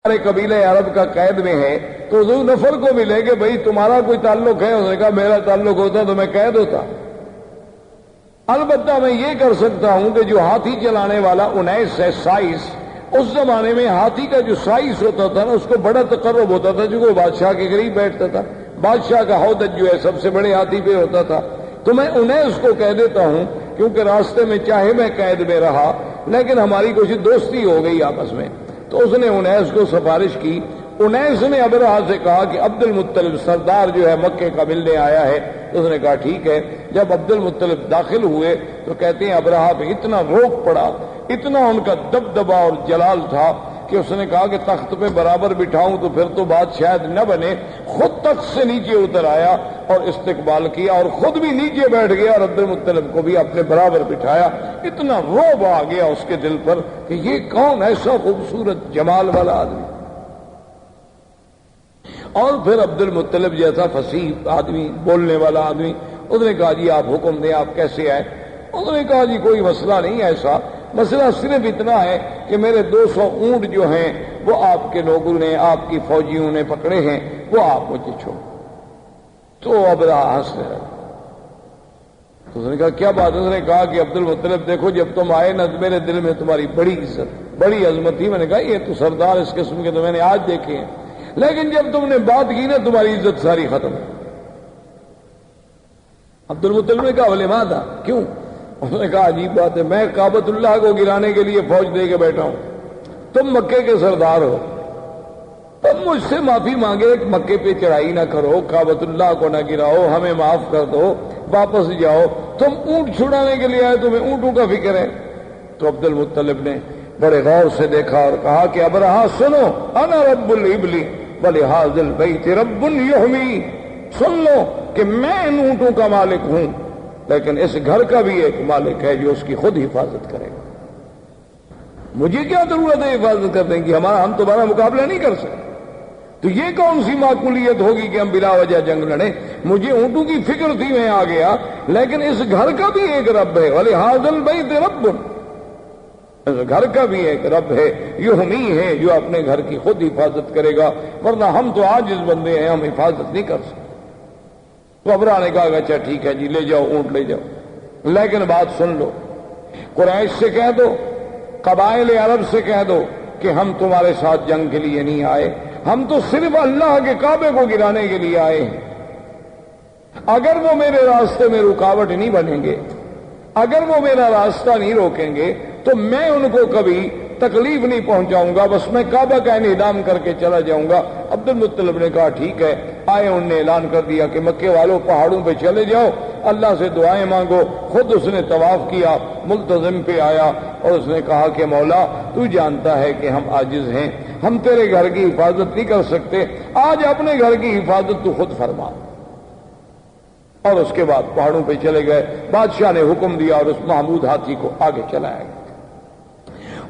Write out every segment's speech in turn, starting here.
ہمارے قبیلے عرب کا قید میں ہے تو ذو نفر کو ملے کہ بھئی تمہارا کوئی تعلق ہے؟ اس نے کہا میرا تعلق ہوتا تو میں قید ہوتا۔ البتہ میں یہ کر سکتا ہوں کہ جو ہاتھی چلانے والا 19 ہے سائز، اس زمانے میں ہاتھی کا جو سائز ہوتا تھا نا اس کو بڑا تقرب ہوتا تھا، جو وہ بادشاہ کے قریب بیٹھتا تھا، بادشاہ کا ہودج جو ہے سب سے بڑے ہاتھی پہ ہوتا تھا، تو میں 19 کو کہہ دیتا ہوں کیونکہ راستے میں چاہے میں قید میں رہا لیکن ہماری کچھ دوستی ہو گئی آپس میں۔ تو اس نے 19 کو سفارش کی۔ 19 نے ابرہہ سے کہا کہ عبد المطلب سردار جو ہے مکے کا ملنے آیا ہے۔ اس نے کہا ٹھیک ہے۔ جب عبد المطلب داخل ہوئے تو کہتے ہیں ابرہہ پہ اتنا روک پڑا، اتنا ان کا دبدبا اور جلال تھا کہ اس نے کہا کہ تخت پہ برابر بٹھاؤں تو پھر تو بات شاید نہ بنے۔ خود تخت سے نیچے اتر آیا اور استقبال کیا اور خود بھی نیچے بیٹھ گیا اور عبد المطلب کو بھی اپنے برابر بٹھایا۔ اتنا رعب آ گیا اس کے دل پر کہ یہ کون ایسا خوبصورت جمال والا آدمی۔ اور پھر عبد المطلب جیسا فصیح آدمی، بولنے والا آدمی، اس نے کہا جی آپ حکم دیں، آپ کیسے آئے؟ اس نے کہا جی کوئی مسئلہ نہیں ایسا، مسئلہ صرف اتنا ہے کہ میرے 200 اونٹ جو ہیں وہ آپ کے لوگوں نے، آپ کی فوجیوں نے پکڑے ہیں، وہ آپ مجھے چھوڑ۔ تو ابرہہ ہنس رہا۔ تو اس نے کہا کیا بات؟ اس نے کہا کہ عبد المطلب دیکھو جب تم آئے نا میرے دل میں تمہاری بڑی عزت، بڑی عظمت تھی۔ میں نے کہا یہ تو سردار اس قسم کے تو میں نے آج دیکھے ہیں، لیکن جب تم نے بات کی نا تمہاری عزت ساری ختم۔ عبد المطلب نے کہا بولے ماذا، کیوں؟ اس نے کہا عجیب بات ہے، میں کعبۃ اللہ کو گرانے کے لیے فوج دے کے بیٹھا ہوں، تم مکے کے سردار ہو، تم مجھ سے معافی مانگے کہ مکے پہ چڑھائی نہ کرو، کعبۃ اللہ کو نہ گراؤ، ہمیں معاف کر دو، واپس جاؤ، تم اونٹ چھڑانے کے لیے آئے، تمہیں اونٹوں کا فکر ہے۔ تو عبد المطلب نے بڑے غور سے دیکھا اور کہا کہ ابرہہ سنو، انا رب الابل ولہذا البیت رب یحمی، سن لو کہ میں ان اونٹوں کا مالک ہوں لیکن اس گھر کا بھی ایک مالک ہے جو اس کی خود حفاظت کرے گا۔ مجھے کیا ضرورت ہے حفاظت کرنے کی؟ ہم تمہارا مقابلہ نہیں کر سکتے، تو یہ کون سی معقولیت ہوگی کہ ہم بلا وجہ جنگ لڑیں؟ مجھے اونٹوں کی فکر تھی، میں آ گیا، لیکن اس گھر کا بھی ایک رب ہے، ولہذا البیت رب، اس گھر کا بھی ایک رب ہے، یحمی ہے جو اپنے گھر کی خود حفاظت کرے گا، ورنہ ہم تو عاجز بندے ہیں، ہم حفاظت نہیں کر سکتے۔ تو ابرہہ نے کہا اچھا ٹھیک ہے جی لے جاؤ اونٹ لے جاؤ، لیکن بات سن لو، قریش سے کہہ دو، قبائل عرب سے کہہ دو کہ ہم تمہارے ساتھ جنگ کے لیے نہیں آئے، ہم تو صرف اللہ کے کعبے کو گرانے کے لیے آئے ہیں۔ اگر وہ میرے راستے میں رکاوٹ نہیں بنیں گے، اگر وہ میرا راستہ نہیں روکیں گے تو میں ان کو کبھی تکلیف نہیں پہنچاؤں گا، بس میں کعبہ کا انہدام کر کے چلا جاؤں گا۔ عبد المطلب نے کہا ٹھیک ہے۔ آئے، انہوں نے اعلان کر دیا کہ مکے والوں پہاڑوں پہ چلے جاؤ، اللہ سے دعائیں مانگو۔ خود اس نے طواف کیا، ملتزم پہ آیا اور اس نے کہا کہ مولا تو جانتا ہے کہ ہم عاجز ہیں، ہم تیرے گھر کی حفاظت نہیں کر سکتے، آج اپنے گھر کی حفاظت تو خود فرما۔ اور اس کے بعد پہاڑوں پہ چلے گئے، بادشاہ نے حکم دیا اور اس محمود ہاتھی کو آگے چلایا گیا۔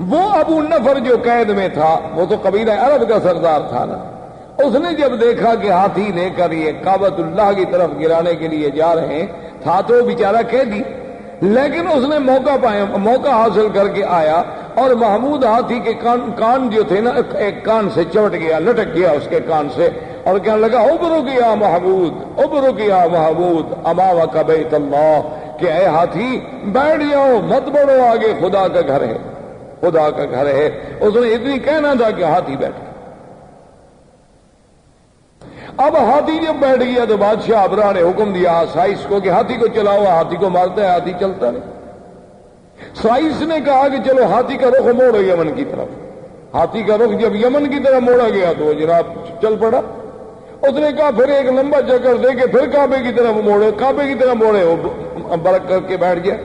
وہ ابو نفر جو قید میں تھا وہ تو قبیلہ عرب کا سردار تھا نا، اس نے جب دیکھا کہ ہاتھی لے کر یہ کعبۃ اللہ کی طرف گرانے کے لیے جا رہے ہیں، تھا تو وہ بیچارہ قیدی، لیکن اس نے موقع حاصل کر کے آیا اور محمود ہاتھی کے کان جو تھے نا، ایک کان سے چمٹ گیا، لٹک گیا اس کے کان سے، اور کہنے لگا ابرک یا محمود، ابرک یا محمود امامک بیت اللہ، کہ اے ہاتھی بیٹھ جاؤ، مت بڑھو، آگے خدا کا گھر ہے، خدا کا گھر ہے۔ اس نے اتنی کہنا تھا کہ ہاتھی بیٹھ گیا۔ اب ہاتھی جب بیٹھ گیا تو بادشاہ ابرہہ نے حکم دیا سائس کو کہ ہاتھی کو چلاؤ، ہاتھی کو مارتا ہے، ہاتھی چلتا نہیں۔ سائس نے کہا کہ چلو ہاتھی کا رخ موڑو یمن کی طرف۔ ہاتھی کا رخ جب یمن کی طرف موڑا گیا تو وہ جناب چل پڑا۔ اس نے کہا پھر ایک لمبا چکر دے کے پھر کعبے کی طرف موڑو، کعبے کی طرف موڑے، وہ برک کر کے بیٹھ گیا۔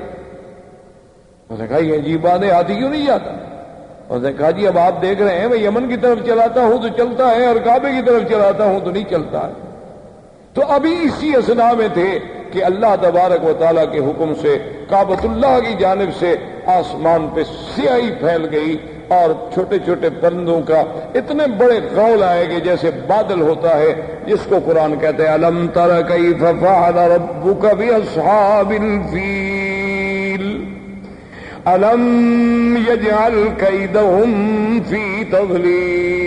اس نے کہا یہ عجیب بات ہے، ہاتھی کیوں نہیں جاتا؟ اس نے کہا جی اب آپ دیکھ رہے ہیں میں یمن کی طرف چلاتا ہوں تو چلتا ہے اور کعبے کی طرف چلاتا ہوں تو نہیں چلتا ہے۔ تو ابھی اسی اثناء میں تھے کہ اللہ تبارک و تعالیٰ کے حکم سے کعبۃ اللہ کی جانب سے آسمان پہ سیاہی پھیل گئی اور چھوٹے چھوٹے پرندوں کا اتنے بڑے غول آئے کہ جیسے بادل ہوتا ہے، جس کو قرآن کہتے ہیں الم تر کیف فعل ربک باصحاب الفیل الم یجعل کیدہم فی تضلیل۔